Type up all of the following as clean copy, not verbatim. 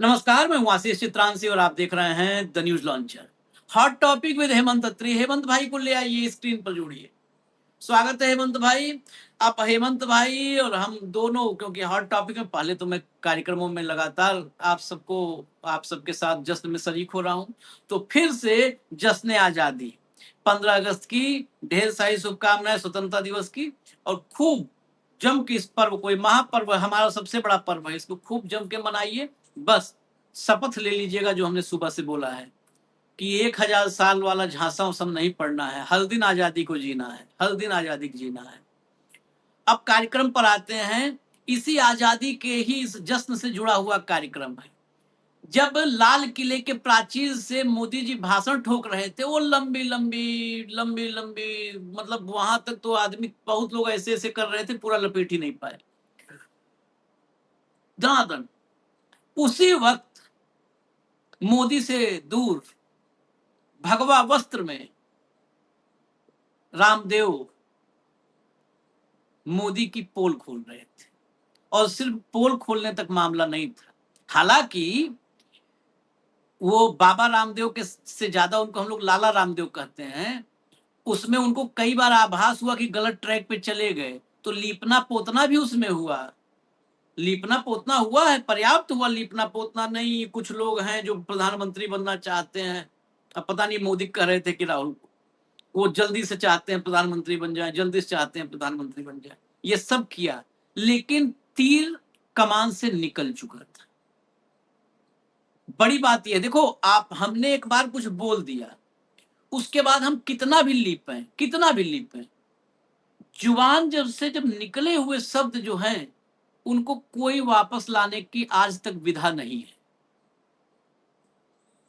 नमस्कार, मैं हूं आशीष चित्रांशी और आप देख रहे हैं the news launcher. Hot topic with Hemant Attri. Hemant भाई को ले आइए, स्क्रीन पर जोड़िए। स्वागत है हेमंत भाई। आप हेमंत भाई और हम दोनों, क्योंकि हॉट टॉपिक में पहले तो मैं कार्यक्रमों में लगातार आप सबके साथ जश्न में शरीक हो रहा हूं, तो फिर से जश्न आजादी 15 अगस्त की ढेर सारी शुभकामनाएं, स्वतंत्रता दिवस की। और खूब जम के इस पर्व को, महापर्व हमारा सबसे बड़ा पर्व है, इसको खूब जम के मनाइए। बस शपथ ले लीजिएगा जो हमने सुबह से बोला है कि 1000 साल वाला झांसा उसम नहीं पड़ना है, हर दिन आजादी को जीना है, हर दिन आजादी को जीना है। अब कार्यक्रम पर आते हैं। इसी आजादी के ही इस जश्न से जुड़ा हुआ कार्यक्रम है। जब लाल किले के प्राचीर से मोदी जी भाषण ठोक रहे थे, वो लंबी लंबी लंबी लंबी, मतलब वहां तक तो आदमी, बहुत लोग ऐसे ऐसे कर रहे थे, पूरा लपेट ही नहीं पाए। दनादन उसी वक्त मोदी से दूर भगवा वस्त्र में रामदेव मोदी की पोल खोल रहे थे। और सिर्फ पोल खोलने तक मामला नहीं था, हालांकि वो बाबा रामदेव के से ज्यादा उनको हम लोग लाला रामदेव कहते हैं। उसमें उनको कई बार आभास हुआ कि गलत ट्रैक पे चले गए, तो लीपना पोतना भी उसमें हुआ। लीपना पोतना हुआ है, पर्याप्त हुआ। लीपना पोतना नहीं, कुछ लोग हैं जो प्रधानमंत्री बनना चाहते हैं। अब पता नहीं मोदी कह रहे थे कि राहुल को, वो जल्दी से चाहते हैं प्रधानमंत्री बन जाए, जल्दी से चाहते हैं प्रधानमंत्री बन जाए। ये सब किया, लेकिन तीर कमान से निकल चुका था। बड़ी बात यह, देखो आप, हमने एक बार कुछ बोल दिया, उसके बाद हम कितना भी लीपें, जुबान जब निकले हुए शब्द जो हैं, उनको कोई वापस लाने की आज तक विधा नहीं है।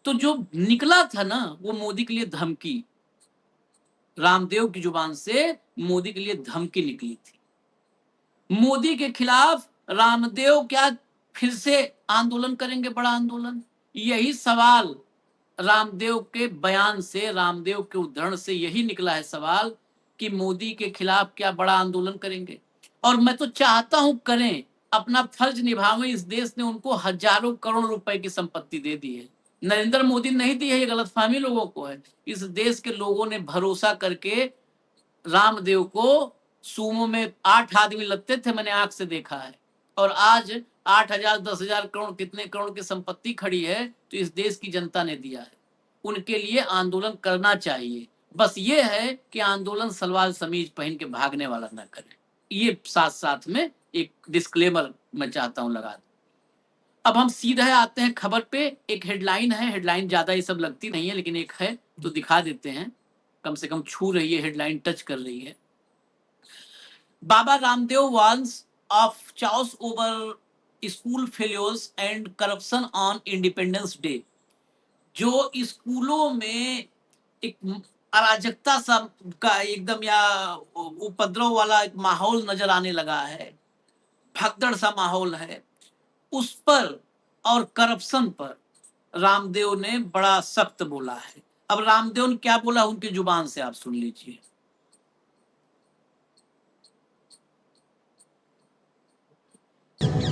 तो जो निकला था ना, वो मोदी के लिए धमकी, रामदेव की जुबान से मोदी के लिए धमकी निकली थी। मोदी के खिलाफ रामदेव क्या फिर से आंदोलन करेंगे, बड़ा आंदोलन? यही सवाल रामदेव के बयान से, रामदेव के उद्धरण से यही निकला है सवाल कि मोदी के खिलाफ क्या बड़ा आंदोलन करेंगे। और मैं तो चाहता हूं करें, अपना फर्ज निभावें। इस देश ने उनको हजारों करोड़ रुपए की संपत्ति दे दी है। नरेंद्र मोदी नहीं दी है, ये गलतफहमी लोगों को है। इस देश के लोगों ने भरोसा करके रामदेव को, सूमो में 8 आदमी लगते थे, मैंने आंख से देखा है, और आज 8,000 10,000 करोड़, कितने करोड़ की संपत्ति खड़ी है, तो इस देश की जनता ने दिया है। उनके लिए आंदोलन करना चाहिए। बस ये है कि आंदोलन सलवार समीज पहन के भागने वाला ना करें। ये साथ साथ में एक डिस्क्लेमर मैं चाहता हूं लगा दूं। अब हम सीधे आते हैं खबर पे। एक हेडलाइन है, हेडलाइन ज्यादा ये सब लगती नहीं है, लेकिन एक है तो दिखा देते हैं, कम से कम छू रही है, हेडलाइन टच कर रही है। Baba Ramdev warns of chaos over school failures and corruption on Independence Day। जो स्कूलों में एक अराजकता सा का एकदम या उपद्रव वाला एक माहौल नजर आने लगा है, भगदड़ सा माहौल है, उस पर और करप्शन पर रामदेव ने बड़ा सख्त बोला है। अब रामदेव ने क्या बोला, उनकी जुबान से आप सुन लीजिए।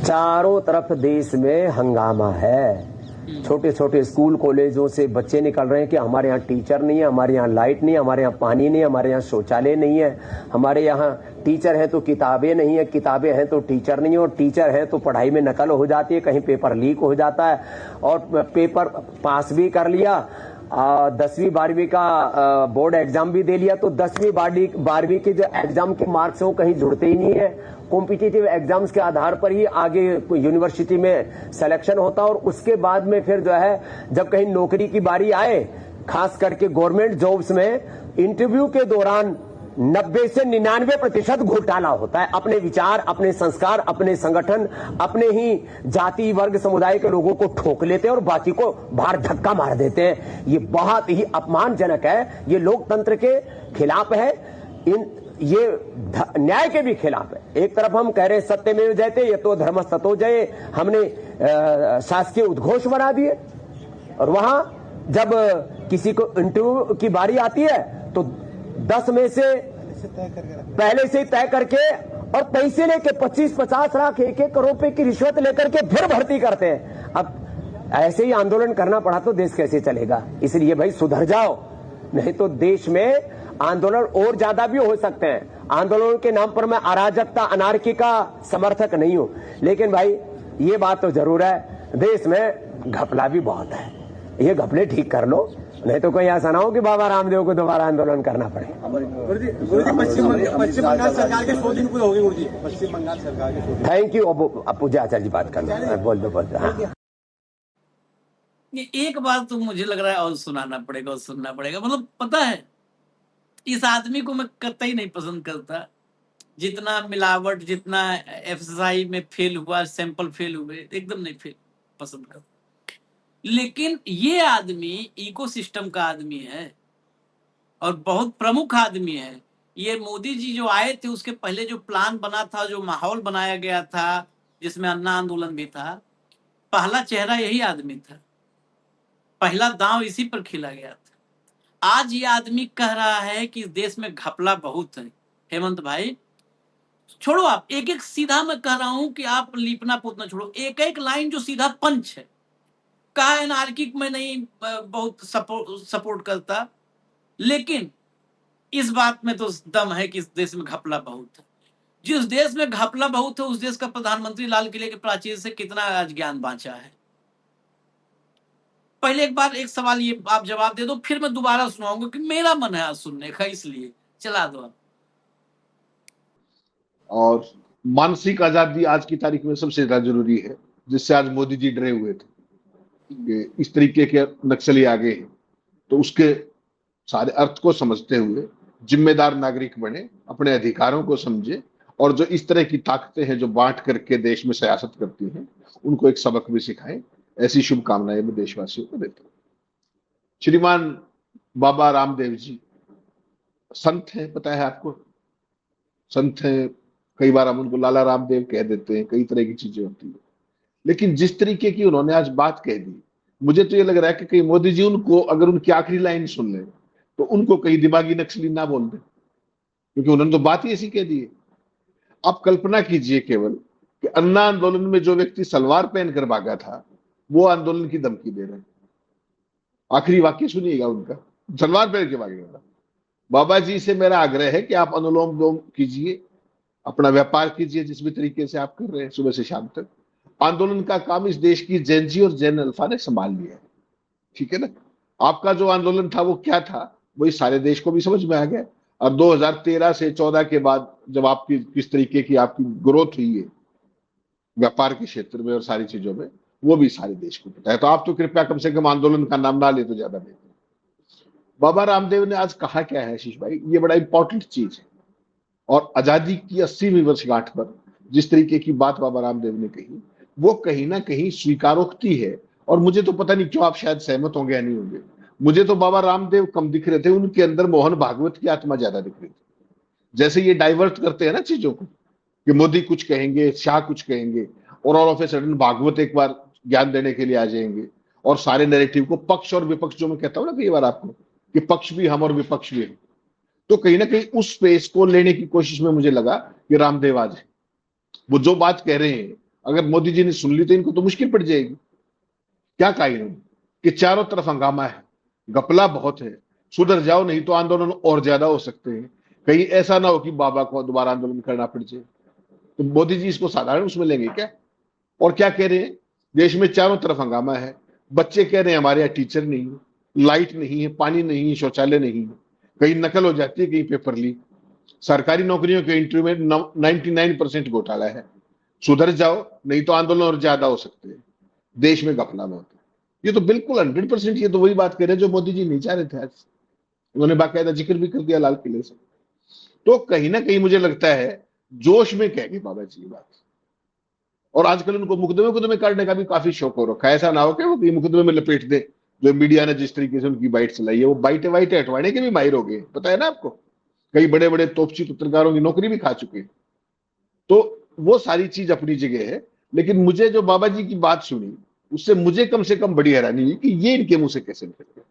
चारों तरफ देश में हंगामा है। छोटे छोटे स्कूल कॉलेजों से बच्चे निकल रहे हैं कि हमारे यहाँ टीचर नहीं है, हमारे यहाँ लाइट नहीं है, हमारे यहाँ पानी नहीं है, हमारे यहाँ शौचालय नहीं है, हमारे यहाँ टीचर है तो किताबें नहीं है, किताबें हैं तो टीचर नहीं है, और टीचर है तो पढ़ाई में नकल हो जाती है, कहीं पेपर लीक हो जाता है, और पेपर पास भी कर लिया, 10वीं 12वीं का बोर्ड एग्जाम भी दे लिया, तो 10वीं 12वीं के जो एग्जाम के मार्क्स हैं वो कहीं जुड़ते ही नहीं है। कॉम्पिटिटिव एग्जाम्स के आधार पर ही आगे यूनिवर्सिटी में सिलेक्शन होता है, और उसके बाद में फिर जो है जब कहीं नौकरी की बारी आए, खास करके गवर्नमेंट जॉब्स में इंटरव्यू के दौरान 90 से 99% घोटाला होता है। अपने विचार, अपने संस्कार, अपने संगठन, अपने ही जाति वर्ग समुदाय के लोगों को ठोक लेते हैं और बाकी को बाहर धक्का मार देते हैं। ये बहुत ही अपमानजनक है, ये लोकतंत्र के खिलाफ है, ये न्याय के भी खिलाफ है। एक तरफ हम कह रहे हैं सत्यमेव जयते, ये तो धर्मस्ततो जय, हमने शासकीय उद्घोष बना दिए, और वहां जब किसी को इंटरव्यू की बारी आती है तो 10 में से पहले से ही तय करके और पैसे लेके 25-50 लाख 1-1 करोड़ रुपए की रिश्वत लेकर के फिर भर्ती करते हैं। अब ऐसे ही आंदोलन करना पड़ा तो देश कैसे चलेगा। इसलिए भाई सुधर जाओ, नहीं तो देश में आंदोलन और ज्यादा भी हो सकते हैं। आंदोलन के नाम पर मैं अराजकता अनार्की का समर्थक नहीं हूं, लेकिन भाई ये बात तो जरूर है, देश में घपला भी बहुत है। ये घपले ठीक कर लो, नहीं तो कोई ऐसा ना हो कि बाबा रामदेव को दोबारा आंदोलन करना पड़े। पश्चिम बंगाल सरकार के 100 दिन पूरे हो गए गुरुजी। पश्चिम बंगाल सरकार के 100 दिन। Thank you. अब पूजा आचार्य जी बात करना, बोल दो हाँ। ये एक बात तो मुझे लग रहा है और सुनाना पड़ेगा और सुनना पड़ेगा। मतलब पता है, इस आदमी को मैं कतई नहीं पसंद करता। जितना मिलावट, जितना एफएसआई में फेल हुआ, सैंपल फेल हुए, एकदम नहीं फेल पसंद करता। लेकिन ये आदमी इकोसिस्टम का आदमी है और बहुत प्रमुख आदमी है। ये मोदी जी जो आए थे उसके पहले जो प्लान बना था, जो माहौल बनाया गया था, जिसमें अन्ना आंदोलन भी था, पहला चेहरा यही आदमी था। पहला दांव इसी पर खेला गया था। आज ये आदमी कह रहा है कि इस देश में घपला बहुत है। हेमंत भाई छोड़ो, आप एक एक सीधा मैं कह रहा हूं कि आप लीपना पोतना छोड़ो, एक एक लाइन जो सीधा पंच है। कहा एनार्की में नहीं बहुत सपोर्ट करता, लेकिन इस बात में तो दम है कि इस देश में घपला बहुत है। जिस देश में घपला बहुत है उस देश का प्रधानमंत्री लाल किले के प्राचीर से कितना आज ज्ञान बांचा है। पहले एक बार एक सवाल ये आप जवाब दे दो, फिर मैं दोबारा सुनाऊंगा कि मेरा मन है आज सुनने का, इसलिए चला दो आप। और मानसिक आजादी आज की तारीख में सबसे ज्यादा जरूरी है, जिससे आज मोदी जी डरे हुए थे कि इस तरीके के नक्सली आगे हैं। तो उसके सारे अर्थ को समझते हुए जिम्मेदार नागरिक बने, अपने अधिकारों को समझे, और जो इस तरह की ताकतें हैं जो बांट करके देश में सियासत करती हैं, उनको एक सबक भी सिखाएं। ऐसी शुभकामनाएं मैं देशवासियों को देता हूं। श्रीमान बाबा रामदेव जी संत हैं, पता है आपको, संत हैं। कई बार हम उनको लाला रामदेव कह देते हैं, कई तरह की चीजें होती है। लेकिन जिस तरीके की उन्होंने आज बात कह दी, मुझे तो ये लग रहा है कि कहीं मोदी जी उनको, अगर उनकी आखिरी लाइन सुन लें तो उनको कहीं दिमागी नक्सली ना बोल दें, क्योंकि उन्होंने तो बात ही ऐसी कह दी है। आप कल्पना कीजिए केवल कि अन्ना आंदोलन में जो व्यक्ति सलवार पहनकर भागा था, वो आंदोलन की धमकी दे रहे हैं। आखिरी वाक्य सुनिएगा उनका, सलवार पहन के भागे वाला। बाबा जी से मेरा आग्रह है कि आप अनुलोम विलोम कीजिए, अपना व्यापार कीजिए जिस भी तरीके से आप कर रहे हैं सुबह से शाम तक। आंदोलन का काम इस देश की जेन जी और जेन अल्फा ने संभाल लिया है, ठीक है ना। आपका जो आंदोलन था वो क्या था, वो इस सारे देश को भी समझ में आ गया। और 2013 से 14 के बाद जब आपकी किस तरीके की आपकी ग्रोथ हुई है व्यापार के क्षेत्र में और सारी चीजों में, वो भी सारे देश को पता है। तो आप तो कृपया कम से कम आंदोलन का नाम ना ले तो ज्यादा बेहतर। बाबा रामदेव ने आज कहा क्या है आशीष भाई, ये बड़ा इंपॉर्टेंट चीज है। और आजादी की 80वीं वर्षगांठ पर जिस तरीके की बात बाबा रामदेव ने कही, वो कहीं ना कहीं स्वीकारोक्ति है। और मुझे तो पता नहीं क्यों आप शायद सहमत होंगे या नहीं होंगे, मुझे तो बाबा रामदेव कम दिख रहे थे, उनके अंदर मोहन भागवत की आत्मा ज्यादा दिख रही थी। जैसे ये डाइवर्ट करते हैं ना चीजों को, कि मोदी कुछ कहेंगे, शाह कुछ कहेंगे, और all of a sudden Bhagwat एक बार ज्ञान देने के लिए आ जाएंगे, और सारे नैरेटिव को, पक्ष और विपक्ष, जो मैं कहता हूं ना कई बार आपको कि पक्ष भी हम और विपक्ष भी हम, तो कहीं ना कहीं उस स्पेस को लेने की कोशिश में मुझे लगा कि रामदेव आज है। वो जो बात कह रहे हैं अगर मोदी जी ने सुन ली तो इनको तो मुश्किल पड़ जाएगी। क्या कहा इन्होंने कि चारों तरफ हंगामा है, घपला बहुत है, सुधर जाओ नहीं तो आंदोलन और ज्यादा हो सकते हैं, कहीं ऐसा ना हो कि बाबा को दोबारा आंदोलन करना पड़ जाए। तो मोदी जी इसको साधारण उसमें लेंगे क्या? और क्या कह रहे हैं, देश में चारों तरफ हंगामा है, बच्चे कह रहे हैं हमारे यहाँ टीचर नहीं है, लाइट नहीं है, पानी नहीं है, शौचालय नहीं है, कहीं नकल हो जाती है, कहीं पेपर लीक, सरकारी नौकरियों के इंटरव्यू में 99% घोटाला है, सुधर जाओ नहीं तो आंदोलन और ज्यादा हो सकते हैं, देश में घपला बहुत है। ये तो बिल्कुल 100% ये तो वही बात कर रहे हैं जो मोदी जी नहीं चाह रहे थे। आज उन्होंने बाकायदा जिक्र भी कर दिया लाल किले से। तो कहीं ना कहीं मुझे लगता है जोश में कहेंगे बाबा जी ये बात। और आजकल उनको मुकदमे काटने का भी काफी शौक हो रखा है, ऐसा ना हो कि वो मुकदमे में लपेट दे। जो मीडिया ने जिस तरीके से उनकी बाइट चलाई है, वो बाइटें हटवाने के भी माहिर हो गए, पता है ना आपको। कई बड़े बड़े तोपची पत्रकारों की नौकरी भी खा चुके हैं। तो वो सारी चीज अपनी जगह है, लेकिन मुझे जो बाबा जी की बात सुनी उससे मुझे कम से कम बड़ी हैरानी हुई कि ये इनके मुंह से कैसे निकल गया।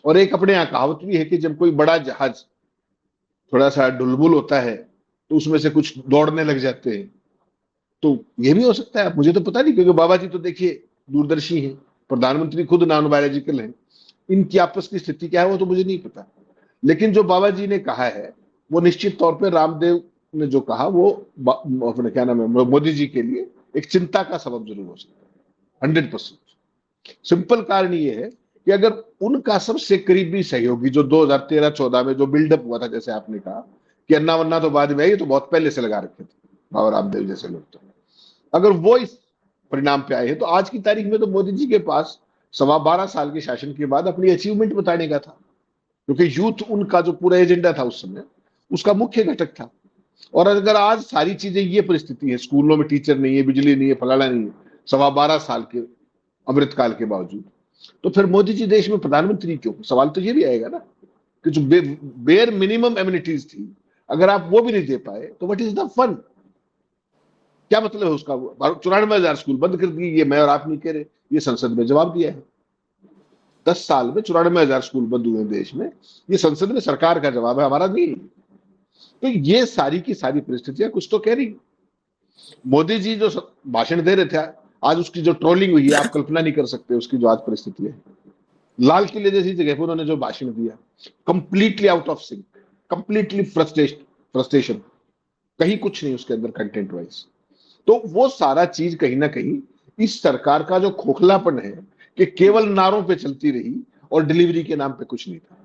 और एक अपने यहाँ कहावत भी है कि जब कोई बड़ा जहाज थोड़ा सा ढुलमुल होता है तो उसमें से कुछ दौड़ने लग जाते हैं। तो ये भी हो सकता है, मुझे तो पता नहीं, क्योंकि बाबा जी तो देखिए दूरदर्शी हैं, प्रधानमंत्री खुद नॉन बायोलॉजिकल हैं, इनकी आपस की स्थिति क्या है वो तो मुझे नहीं पता। लेकिन जो बाबा जी ने कहा है वो निश्चित तौर पे रामदेव ने जो कहा वो अपने क्या नाम है मोदी जी के लिए एक चिंता का सबब जरूर हो सकता है 100%। सिंपल कारण ये है कि अगर उनका सबसे करीबी सहयोगी जो 2013-14 में जो बिल्डअप हुआ था, जैसे आपने कहा कि अन्ना वन्ना तो बाद में आई, तो बहुत पहले से लगा रखे थे बाबा रामदेव जैसे लोग, तो अगर वो इस परिणाम पे आए हैं तो आज की तारीख में तो मोदी जी के पास 12.25 साल के शासन के बाद अपनी अचीवमेंट बताने का था, क्योंकि यूथ उनका जो पूरा एजेंडा था उस समय उसका मुख्य घटक था। और अगर आज सारी चीजें ये परिस्थिति है, स्कूलों में टीचर नहीं है, बिजली नहीं है, फलाना नहीं है, 12.25 साल के अमृतकाल के बावजूद, तो फिर मोदी जी देश में प्रधानमंत्री क्यों? सवाल तो ये भी आएगा ना कि जो बेयर मिनिमम एमिनिटीज थी अगर आप वो भी नहीं दे पाए तो व्हाट इज द फन? क्या मतलब है उसका? 94,000 स्कूल बंद कर दिए, ये मैं और आप नहीं कह रहे, ये संसद में जवाब दिया है। 10 साल में 94,000 स्कूल बंद हुए देश में, ये संसद में सरकार का जवाब है, हमारा नहीं। तो ये सारी की सारी परिस्थितियां कुछ तो कह रही। मोदी जी जो भाषण दे रहे थे आज, उसकी जो ट्रोलिंग हुई है आप कल्पना नहीं कर सकते उसकी जो आज परिस्थिति है। लाल किले जैसी जगह पर उन्होंने जो भाषण दिया, completely out of sync, completely frustration, कहीं कुछ नहीं उसके अंदर कंटेंट वाइज। तो वो सारा चीज कहीं ना कहीं इस सरकार का जो खोखलापन है कि केवल नारों पे चलती रही और डिलीवरी के नाम पे कुछ नहीं था।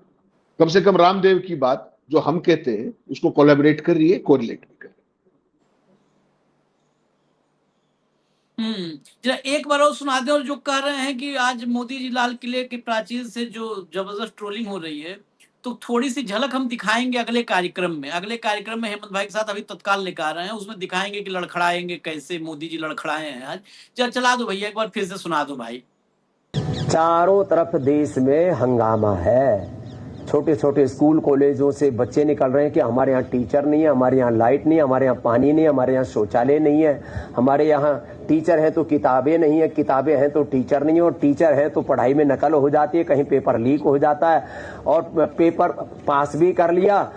कम से कम रामदेव की बात जो हम कहते हैं उसको कोलैबोरेट कर रही है, कोरिलेट भी कर रही है। जरा एक बार और सुना दे। और जो कह रहे हैं कि आज मोदी जी लाल किले के प्राचीर से जो जबरदस्त ट्रोलिंग हो रही है, तो थोड़ी सी झलक हम दिखाएंगे अगले कार्यक्रम में। अगले कार्यक्रम में हेमंत भाई के साथ अभी तत्काल लेकर आ रहे हैं, उसमें दिखाएंगे कि लड़खड़ाएंगे कैसे, मोदी जी लड़खड़ाए हैं आज। चला दो भैया, एक बार फिर से सुना दो भाई। चारों तरफ देश में हंगामा है। छोटे छोटे स्कूल कॉलेजों से बच्चे निकल रहे हैं कि हमारे यहाँ टीचर नहीं है, हमारे यहाँ लाइट नहीं है, हमारे यहाँ पानी नहीं है, हमारे यहाँ शौचालय नहीं है, हमारे यहाँ टीचर है तो किताबें नहीं है, किताबें हैं तो टीचर नहीं है, और टीचर है तो पढ़ाई में नकल हो जाती है, कहीं पेपर लीक हो जाता है, और पेपर पास भी कर लिया,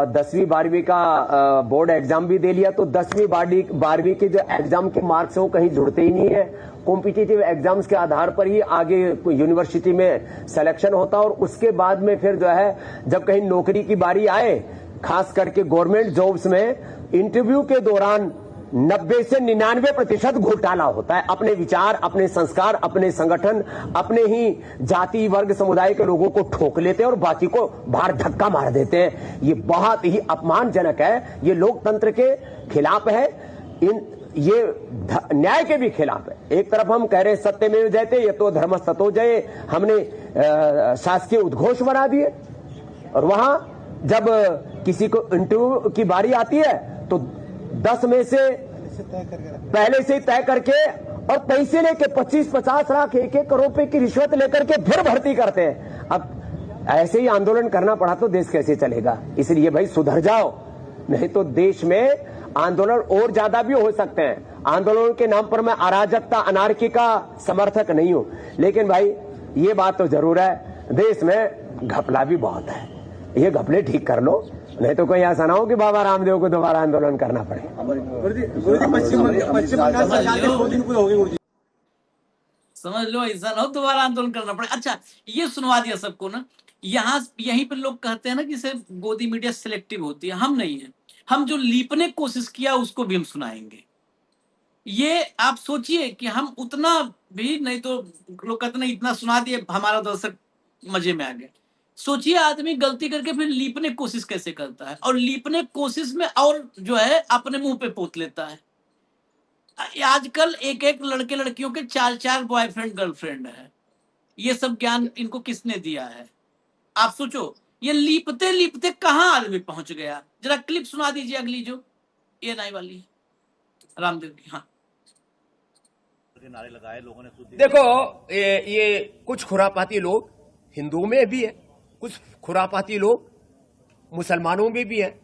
10वीं 12वीं का बोर्ड एग्जाम भी दे लिया, तो 10वीं 12वीं के जो एग्जाम के मार्क्स हैं वो कहीं जुड़ते ही नहीं है। कॉम्पिटिटिव एग्जाम्स के आधार पर ही आगे यूनिवर्सिटी में सिलेक्शन होता है, और उसके बाद में फिर जो है जब कहीं नौकरी की बारी आए, खास करके गवर्नमेंट जॉब्स में इंटरव्यू के दौरान 90 से 99% घोटाला होता है। अपने विचार, अपने संस्कार, अपने संगठन, अपने ही जाति वर्ग समुदाय के लोगों को ठोक लेते हैं और बाकी को बाहर धक्का मार देते हैं। ये बहुत ही अपमानजनक है, ये लोकतंत्र के खिलाफ है, ये न्याय के भी खिलाफ है। एक तरफ हम कह रहे हैं सत्यमेव जयते, ये तो धर्मस्ततो जय, हमने शासकीय उद्घोष बना दिए, और वहां जब किसी को इंटरव्यू की बारी आती है तो 10 में से पहले से ही तय करके और पैसे लेके 25-50 लाख 1-1 करोड़ रुपए की रिश्वत लेकर के फिर भर्ती करते हैं। अब ऐसे ही आंदोलन करना पड़ा तो देश कैसे चलेगा? इसलिए भाई सुधर जाओ, नहीं तो देश में आंदोलन और ज्यादा भी हो सकते हैं। आंदोलन के नाम पर मैं अराजकता, अनार्की का समर्थक नहीं हूं, लेकिन भाई ये बात तो जरूर है, देश में घपला भी बहुत है। ये घपले ठीक कर लो, नहीं तो कोई ऐसा ना हो कि बाबा रामदेव को दोबारा आंदोलन करना पड़े। पश्चिम बंगाल सरकार के 100 दिन पूरे हो गए गुरुजी। समझ लो, ऐसा ना हो दोबारा आंदोलन करना पड़े। अच्छा, ये सुनवा दिया सबको ना। यहीं पर लोग कहते हैं ना कि सिर्फ गोदी मीडिया सिलेक्टिव होती है, हम नहीं है। हम जो लीपने की कोशिश किया उसको भी हम सुनाएंगे। ये आप सोचिए कि हम उतना भी नहीं, तो लोग कहते ना इतना सुना दिए हमारा दर्शक मजे में आ गए। सोचिए आदमी गलती करके फिर लीपने की कोशिश कैसे करता है, और लीपने की कोशिश में और जो है अपने मुंह पे पोत लेता है। आजकल एक लड़के लड़कियों के 4-4 बॉयफ्रेंड गर्लफ्रेंड है। ये सब ज्ञान इनको किसने दिया है? आप सोचो, ये लीपते लीपते कहां आदमी पहुंच गया। जरा क्लिप सुना दीजिए अगली, जो ये नाई वाली रामदेव की। हाँ, नारे लगाए लोगों ने। देखो ये कुछ खुरापाती लोग हिंदुओं में भी है, कुछ खुरापाती लोग मुसलमानों में भी है।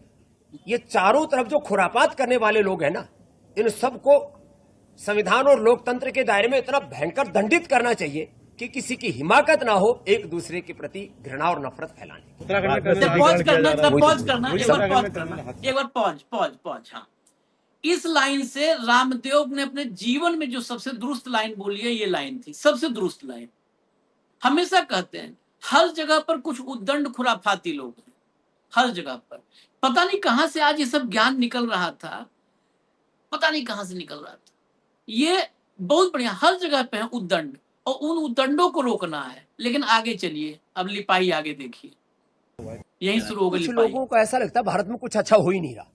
ये चारों तरफ जो खुरापात करने वाले लोग हैं ना, इन सबको संविधान और लोकतंत्र के दायरे में इतना भयंकर दंडित करना चाहिए कि किसी की हिमाकत ना हो एक दूसरे के प्रति घृणा और नफरत फैलाने। पॉज करना, एक बार पॉज करना। हाँ, इस लाइन से रामदेव ने अपने जीवन में जो सबसे दुरुस्त लाइन बोली है, ये लाइन थी सबसे दुरुस्त लाइन। हमेशा कहते हैं हर जगह पर कुछ उद्दंड खुराफाती लोग हैं, हर जगह पर। पता नहीं कहां से आज ये सब ज्ञान निकल रहा था, पता नहीं कहां से निकल रहा था। ये बहुत बढ़िया, हर जगह पे है उद्दंड, और उन उद्दंडों को रोकना है। लेकिन आगे चलिए, अब लिपाई आगे देखिए, यही शुरू हो गई कुछ लिपाई। लोगों को ऐसा लगता है भारत में कुछ अच्छा हो ही नहीं रहा,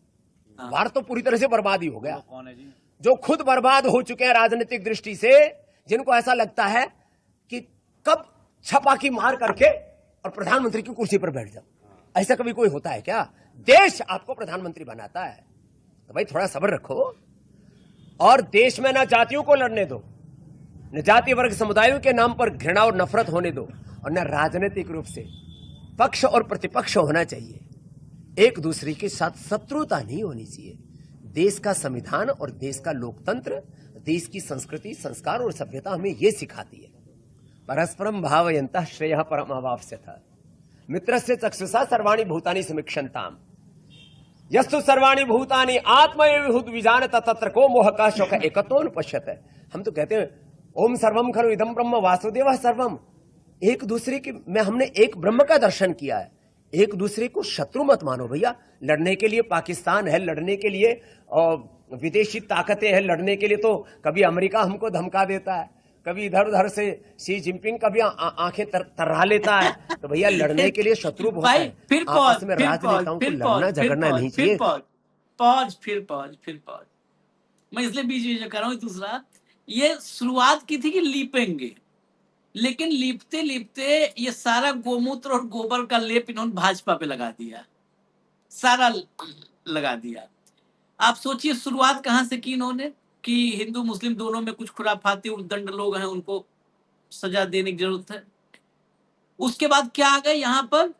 भारत तो पूरी तरह से बर्बाद ही हो गया। कौन है जी? जो खुद बर्बाद हो चुके हैं राजनीतिक दृष्टि से, जिनको ऐसा लगता है कि कब छपाकी मार करके और प्रधानमंत्री की कुर्सी पर बैठ जाओ। ऐसा कभी कोई होता है क्या? देश आपको प्रधानमंत्री बनाता है, तो भाई थोड़ा सब्र रखो। और देश में ना जातियों को लड़ने दो, न जाति वर्ग समुदायों के नाम पर घृणा और नफरत होने दो, और न राजनीतिक रूप से पक्ष और प्रतिपक्ष होना चाहिए। एक दूसरे के साथ शत्रुता नहीं होनी चाहिए। देश का संविधान और देश का लोकतंत्र, देश की संस्कृति, संस्कार और सभ्यता हमें यह सिखाती है। परस्परम भावयन्तः श्रेयः परमावाप्स्यथ, मित्रस्य चक्षुषा सर्वाणि भूतानि समीक्षन्ताम्, यस्तु सर्वाणि भूतानि आत्मैव विजानत तत्र को मोहः शोक एकत्वं पश्यते। हम तो कहते हैं ओम सर्वम खलु इदं ब्रह्म वासुदेवः सर्वम। एक दूसरे के में हमने एक ब्रह्म का दर्शन किया है। एक दूसरे को शत्रु मत मानो भैया। लड़ने के लिए पाकिस्तान है, लड़ने के लिए विदेशी ताकतें हैं, लड़ने के लिए तो कभी अमेरिका हमको धमका देता है, कभी इधर उधर से शी जिनपिंग कभी आंखें तर्रा लेता है। तो भैया लड़ने के लिए शत्रु बहुत भाई, है। फिर आपस में फिर राजनेताओं को फिर लड़ना झगड़ना नहीं चाहिए। पॉज। मैं इसलिए बीच बीच में कर रहा हूँ। दूसरा, ये शुरुआत की थी कि लीपेंगे, लेकिन लीपते लीपते ये सारा गोमूत्र और गोबर का लेप इन्होंने भाजपा पे लगा दिया, सारा लगा दिया। आप सोचिए शुरुआत कहां से की इन्होंने, कि हिंदू मुस्लिम दोनों में कुछ खुराफाती उद्दंड लोग हैं, उनको सजा देने की जरूरत है। उसके बाद क्या आ गए यहाँ पर,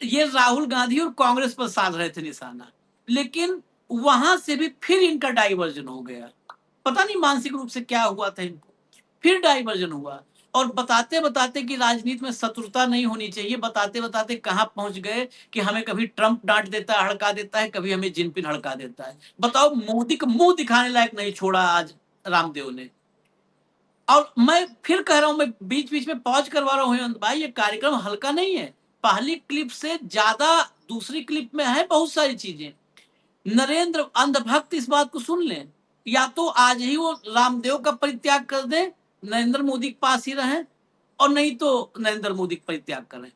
ये राहुल गांधी और कांग्रेस पर साध रहे थे निशाना, लेकिन वहां से भी फिर इनका डाइवर्जन हो गया। पता नहीं मानसिक रूप से क्या हुआ था इनको, फिर डाइवर्जन हुआ। और बताते बताते कि राजनीति में शत्रुता नहीं होनी चाहिए, बताते बताते कहां पहुंच गए कि हमें कभी ट्रंप डांट देता है, हड़का देता है, कभी हमें जिनपिंग हड़का देता है। बताओ, मोदी का मुंह दिखाने लायक नहीं छोड़ा आज रामदेव ने। और मैं फिर कह रहा हूं, मैं बीच बीच में पॉज करवा रहा हूं भाई, ये कार्यक्रम हल्का नहीं है। पहली क्लिप से ज्यादा दूसरी क्लिप में है बहुत सारी चीजें। नरेंद्र अंधभक्त इस बात को सुन लें, या तो आज ही वो रामदेव का परित्याग कर दें, नरेंद्र मोदी के पास ही रहें, और नहीं तो नरेंद्र मोदी का परित्याग करें।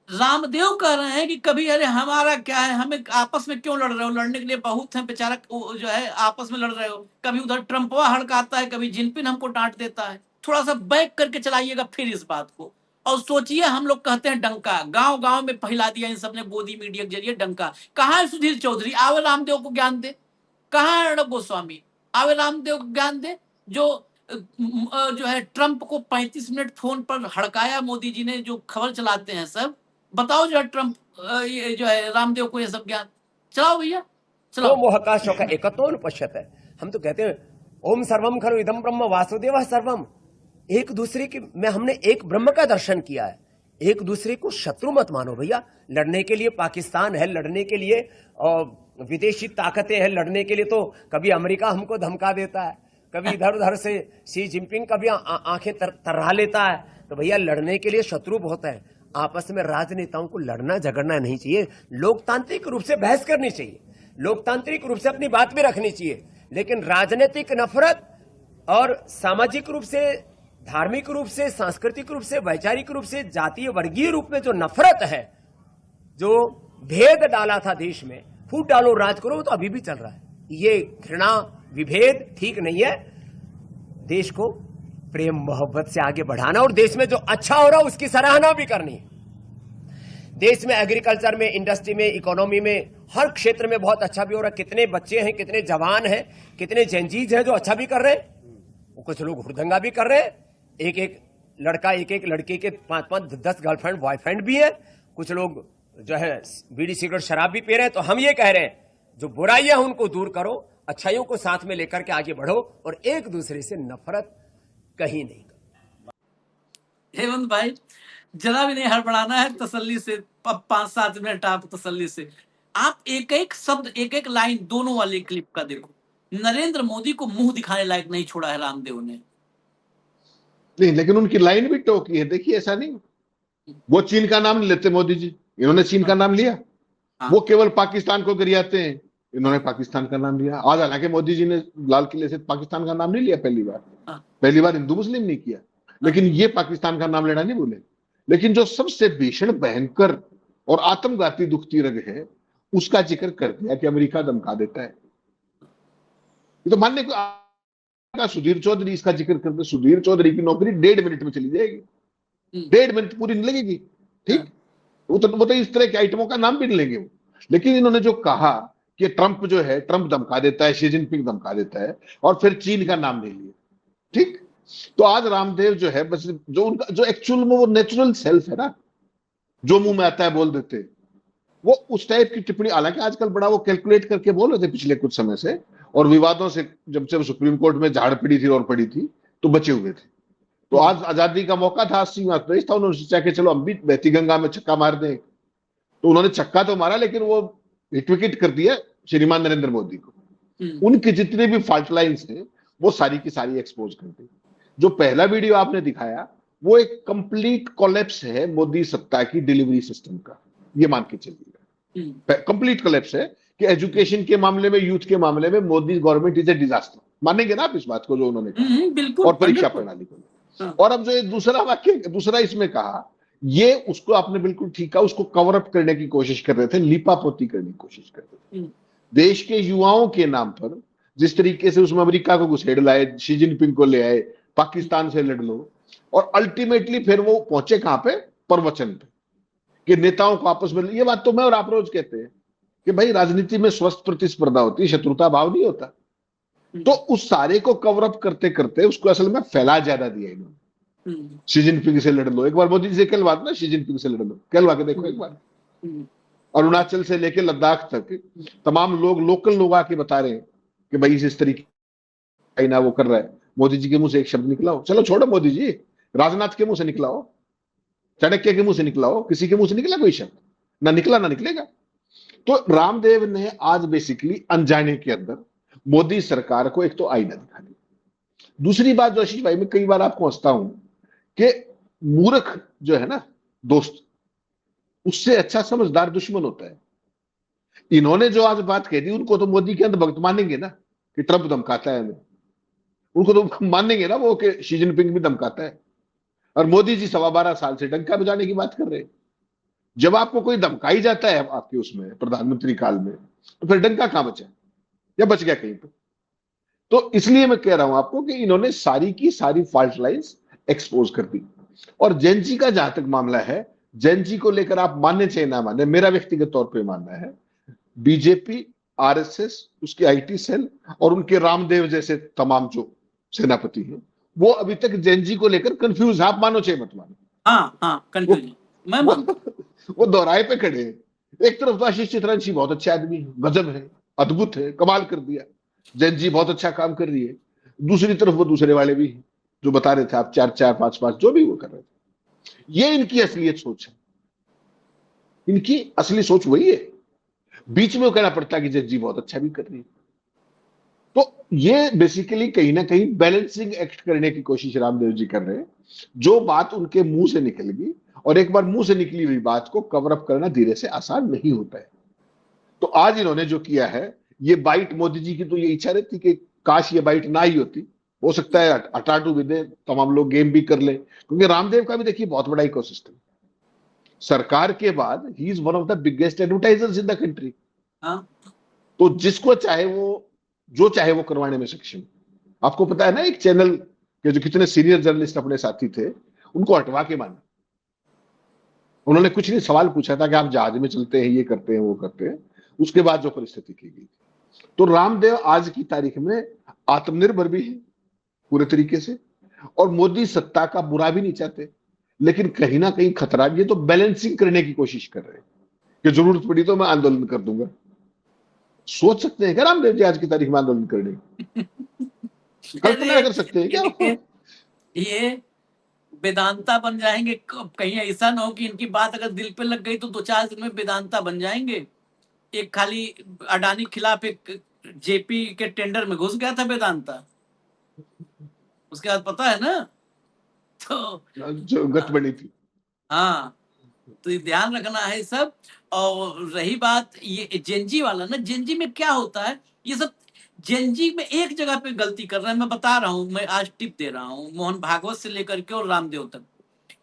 रामदेव कह रहे हैं कि कभी अरे हमारा क्या है, हमें आपस में क्यों लड़ रहे हो, लड़ने के लिए बहुत है, बेचारा जो है आपस में लड़ रहे हो। कभी उधर ट्रंपवा हड़काता है, कभी जिनपिंग हमको डांट देता है। थोड़ा सा बैक करके चलाइएगा फिर इस बात को, और सोचिए हम लोग कहते हैं डंका, गांव गांव में फैला दिया इन सबने गोदी मीडिया के जरिए डंका। कहाँ है सुधीर चौधरी, आवे रामदेव को ज्ञान दे। कहाँ है अर्णब गोस्वामी, आवे रामदेव को ज्ञान दे। जो है ट्रंप को 35 मिनट फोन पर हड़काया मोदी जी ने, जो खबर चलाते हैं सब, बताओ जो है ट्रंप ये जो है रामदेव को ये सब ज्ञान चलाओ भैया, चलाओ। मोहः शोक एकत्वं पश्यते। हम तो कहते हैं ओम सर्वम खलु इदं ब्रह्म वासुदेवः सर्वम। एक दूसरे के में हमने एक ब्रह्म का दर्शन किया है। एक दूसरे को शत्रु मत मानो भैया। लड़ने के लिए पाकिस्तान है, लड़ने के लिए विदेशी ताकतें हैं, लड़ने के लिए तो कभी अमेरिका हमको धमका देता है, कभी इधर उधर से शी जिनपिंग कभी आंखें तर्रा लेता है। तो भैया लड़ने के लिए शत्रु बहुत है। आपस में राजनेताओं को लड़ना झगड़ना नहीं चाहिए। लोकतांत्रिक रूप से बहस करनी चाहिए, लोकतांत्रिक रूप से अपनी बात भी रखनी चाहिए। लेकिन राजनीतिक नफरत और सामाजिक रूप से, धार्मिक रूप से, सांस्कृतिक रूप से, वैचारिक रूप से, जातीय वर्गीय रूप में जो नफरत है, जो भेद डाला था देश में, फूट डालो राज करो, तो अभी भी चल रहा है। ये घृणा विभेद ठीक नहीं है। देश को प्रेम मोहब्बत से आगे बढ़ाना, और देश में जो अच्छा हो रहा है उसकी सराहना भी करनी है। देश में एग्रीकल्चर में, इंडस्ट्री में, इकोनॉमी में, हर क्षेत्र में बहुत अच्छा भी हो रहा है। कितने बच्चे हैं, कितने जवान हैं, कितने जेनजीज हैं जो अच्छा भी कर रहे हैं। कुछ लोग हुड़दंगा भी कर रहे हैं। एक एक लड़का, एक एक लड़की के 5-5, 10 गर्लफ्रेंड बॉयफ्रेंड भी है। कुछ लोग जो है बीड़ी सिगरेट शराब भी पी रहे हैं। तो हम ये कह रहे हैं जो बुराइयां हैं उनको दूर करो, अच्छाइयों को साथ में लेकर के आगे बढ़ो, और एक दूसरे से नफरत कहीं नहीं करो। हेमंत भाई, जरा भी नहीं हड़बड़ाना है, तसल्ली से 5-7 मिनट आप तसल्ली से। आप एक एक शब्द, एक एक लाइन दोनों वाले क्लिप का देखो। नरेंद्र मोदी को मुंह दिखाने लायक नहीं छोड़ा है रामदेव ने। नहीं, लेकिन उनकी लाइन भी टोकी है। देखिए, ऐसा नहीं, वो चीन का नाम नहीं लेते मोदी जी, इन्होंने चीन का नाम लिया। हाँ। वो केवल पाकिस्तान को गरियाते हैं, इन्होंने पाकिस्तान का नाम लिया। आज हालांकि मोदी जी ने लाल किले से पाकिस्तान का नाम नहीं लिया पहली बार, हाँ। पहली बार हिंदू मुस्लिम नहीं किया, लेकिन ये पाकिस्तान का नाम लेना नहीं भूले। लेकिन जो सबसे भीषण, भयंकर और आत्मघाती दुखती रग है, उसका जिक्र कर दिया कि अमेरिका धमका देता है। ये तो मानने को सुधीर चौधरी इसका जिक्र करते, सुधीर चौधरी की नौकरी 1.5 मिनट में चली जाएगी, 1.5 मिनट पूरी नहीं लगेगी, ठीक। वो तो इस तरह के आइटमों का नाम भी नहीं लेंगे वो। लेकिन इन्होंने जो कहा कि ट्रंप जो है, ट्रंप धमका देता है, शी जिनपिंग धमका देता है, और फिर चीन का नाम ले लिया, ठीक। तो आज रामदेव जो है, बस जो उनका जो एक्चुअल में वो नेचुरल सेल्फ है ना, जो मुंह में आता है बोल देते हैं, वो उस टाइप की टिप्पणी, हालांकि आजकल बड़ा वो कैलकुलेट करके बोल रहे थे पिछले कुछ समय से, और विवादों से जब से सुप्रीम कोर्ट में झाड़ पड़ी थी और पड़ी थी तो बचे हुए थे। तो आज आजादी का मौका था, 80वां देश था, उन्होंने सोचा कि चलो हम भी बहती गंगा में छक्का मार दें। तो उन्होंने छक्का तो मारा, लेकिन वो हिट विकेट कर दिया श्रीमान नरेंद्र मोदी को। उनकी जितने भी फॉल्ट लाइन्स हैं वो सारी की सारी एक्सपोज कर दी। जो पहला वीडियो आपने दिखाया वो एक कंप्लीट कोलैप्स है मोदी सत्ता की डिलीवरी सिस्टम का, ये मान के चलिएगा। कंप्लीट कोलैप्स है कि एजुकेशन के मामले में, यूथ के मामले में Modi government is a disaster. मानेंगे ना आप इस बात को जो उन्होंने कहा? बिल्कुल। और परीक्षा प्रणाली को, और अब जो ये दूसरा वाक्य, दूसरा इसमें कहा, ये उसको आपने बिल्कुल ठीक कहा, उसको कवर अप करने की कोशिश कर रहे थे, लिपापोती करने की कोशिश कर रहे थे। देश के युवाओं के नाम पर जिस तरीके से उसमें अमेरिका को घुसेड़ लाए, शी जिनपिंग को ले आए, पाकिस्तान से लड़ लो, और अल्टीमेटली फिर वो पहुंचे कहां पे? प्रवचन पे, कि नेताओं को आपस में, ये बात तो मैं और आप रोज कहते हैं कि भाई राजनीति में स्वस्थ प्रतिस्पर्धा होती है, शत्रुता भाव नहीं होता। तो उस सारे को कवर अप करते करते उसको असल में फैला ज्यादा दिया इन्होंने। शी जिनपिंग से लड़ लो, एक बार मोदी जी से कहलवा दो ना, शी जिनपिंग से लड़ लो, कहलवा के देखो एक बार। अरुणाचल से लेकर लद्दाख तक तमाम लोग, लोकल लोग आके बता रहे हैं कि भाई इस तरीके ना वो कर रहा है। मोदी जी के मुंह से एक शब्द निकला हो, चलो छोड़ो मोदी जी, राजनाथ के मुंह से निकला हो, चाणक्य के मुंह से निकला हो, किसी के मुंह से निकला कोई शब्द? ना निकला, ना निकलेगा। तो रामदेव ने आज बेसिकली अनजाने के अंदर मोदी सरकार को एक तो आईना दिखा दिया। दूसरी बात जो आशीष भाई, मैं कई बार आपको हंसता हूं कि मूर्ख जो है ना दोस्त, उससे अच्छा समझदार दुश्मन होता है। इन्होंने जो आज बात कह दी, उनको तो मोदी के अंदर भक्त मानेंगे ना कि ट्रंप धमकाता है हमें, उनको तो मानेंगे ना वो कि शी जिनपिंग भी धमकाता है। और मोदी जी 12.25 साल से डंका बजाने की बात कर रहे हैं। जब आपको कोई धमकाई जाता है आपके उसमें प्रधानमंत्री काल में, तो फिर डंका कहां बचा या बच गया कहीं पे? तो इसलिए मैं कह रहा हूं आपको कि इन्होंने सारी की सारी फॉल्ट लाइंस एक्सपोज कर दी। और जेनजी का जहां तक मामला है, जेनजी को लेकर आप मानने चाहे ना माने, मेरा व्यक्तिगत तौर पे मानना है, बीजेपी, आरएसएस, उसके आईटी सेल और उनके रामदेव जैसे तमाम जो सेनापति हैं, वो अभी तक जेनजी को लेकर कंफ्यूज, आप मानो चाहे मत मानो। हाँ, कंफ्यूज। मैं वो दोहराए पे खड़े हैं। एक तरफ तो आशीष चित्रांशी बहुत अच्छा आदमी है, गजब है, अद्भुत है, कमाल कर दिया, जेनजी बहुत अच्छा काम कर रही है। दूसरी तरफ वो दूसरे वाले भी हैं जो बता रहे थे आप, 4-4, 5-5 जो भी वो कर रहे थे। ये इनकी असलियत सोच है, इनकी असली सोच वही है। बीच में वो कहना पड़ता है कि जेनजी बहुत अच्छा भी कर रही है। तो ये बेसिकली कहीं ना कहीं बैलेंसिंग एक्ट करने की कोशिश रामदेव जी कर रहे हैं। जो बात उनके मुंह से निकल गई, और एक बार मुंह से निकली हुई बात को कवर अप करना धीरे से आसान नहीं होता है। तो आज इन्होंने जो किया है, ये बाइट, मोदी जी की तो ये इच्छा रहती कि काश ये बाइट ना ही होती, हो सकता है अटाटू विदे तमाम लोग गेम भी कर ले, क्योंकि रामदेव का भी देखिए बहुत बड़ा इकोसिस्टम, सरकार के बाद he is one of the biggest advertisers in the country. तो जिसको चाहे वो, जो चाहे वो करवाने में सक्षम। आपको पता है ना, एक चैनल के जो कितने सीनियर जर्नलिस्ट अपने साथी थे, उनको हटवा के माना। उन्होंने कुछ नहीं, सवाल पूछा था कि आप जहाज में चलते हैं, ये करते हैं, वो करते हैं, उसके बाद जो परिस्थिति की गई। तो रामदेव आज की तारीख में आत्मनिर्भर भी है पूरे तरीके से, और मोदी सत्ता का बुरा भी नहीं चाहते, लेकिन कहीं ना कहीं खतरा भी है। तो बैलेंसिंग करने की कोशिश कर रहे हैं कि जरूरत पड़ी तो मैं आंदोलन कर दूंगा। सोच सकते हैं क्या रामदेव जी आज की तारीख में आंदोलन करने? कल्पना कर सकते हैं क्या? ये वेदांता बन जाएंगे कहीं, ऐसा ना हो कि इनकी बात अगर दिल पे लग गई तो 2-4 दिन में वेदांता बन जाएंगे। एक खाली अडानी के खिलाफ एक जेपी के टेंडर में घुस गया था वेदांता, उसके बाद पता है ना। तो जो गत बनी थी। हाँ, तो ये ध्यान रखना है सब। और रही बात ये जेनजी वाला ना, जेनजी में क्या होता है, ये सब जेनजी में एक जगह पे गलती कर रहे हैं, मैं बता रहा हूँ, मैं आज टिप दे रहा हूँ, मोहन भागवत से लेकर के और रामदेव तक।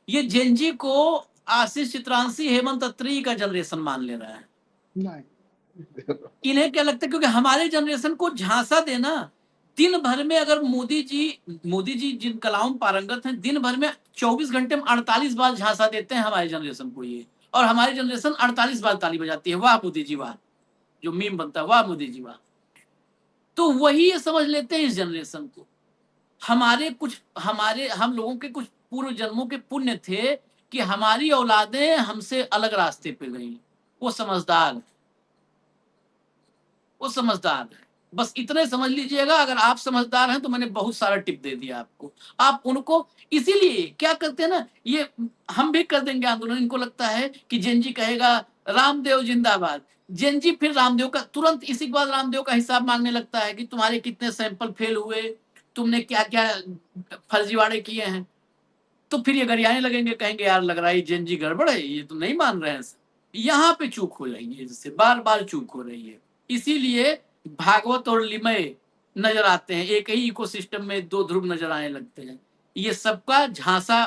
ये जेनजी को आशीष चित्रांशी, हेमंत अत्री का जनरेशन मान ले रहा है। इन्हें क्या लगता है, क्योंकि हमारे जनरेशन को झांसा देना, दिन भर में अगर मोदी जी जिन कलाओं में पारंगत हैं, दिन भर में 24 घंटे में 48 बार झांसा देते हैं हमारे जनरेशन को ये, और हमारी जनरेशन 48 बार ताली बजाती है, वाह मोदी जी वाह, जो मीम बनता है, वाह मोदी जी वाह। तो वही ये समझ लेते हैं इस जनरेशन को। हम लोगों के कुछ पूर्व जन्मों के पुण्य थे कि हमारी औलादें हमसे अलग रास्ते पे गई। वो समझदार है, वो समझदार है। बस इतने समझ लीजिएगा, अगर आप समझदार हैं तो मैंने बहुत सारा टिप दे दिया आपको। आप उनको इसीलिए क्या करते हैं ना, ये हम भी कर देंगे आंदोलन। इनको लगता है कि जेनजी कहेगा रामदेव जिंदाबाद, जेनजी फिर रामदेव का तुरंत इसी के बाद रामदेव का हिसाब मांगने लगता है कि तुम्हारे कितने सैंपल फेल हुए, तुमने क्या क्या फर्जीवाड़े किए हैं। तो फिर ये गरियाने लगेंगे, कहेंगे यार लग रहा है जेनजी गड़बड़ है, ये तो नहीं मान रहे हैं। यहाँ पे चूक हो रही है, जिससे बार बार चूक हो रही है। इसीलिए भागवत और लिमय नजर आते हैं, एक ही इकोसिस्टम में दो ध्रुव नजर आने लगते हैं। ये सबका झांसा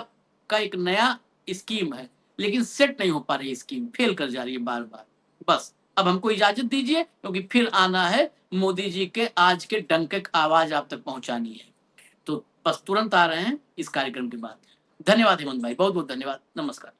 का एक नया स्कीम है, लेकिन सेट नहीं हो पा रही स्कीम, फेल कर जा रही है बार बार। बस अब हमको इजाजत दीजिए, क्योंकि फिर आना है मोदी जी के आज के डंके आवाज आप तक पहुंचानी है। तो बस तुरंत आ रहे हैं इस कार्यक्रम के बाद। धन्यवाद हेमंत भाई, बहुत बहुत धन्यवाद, नमस्कार।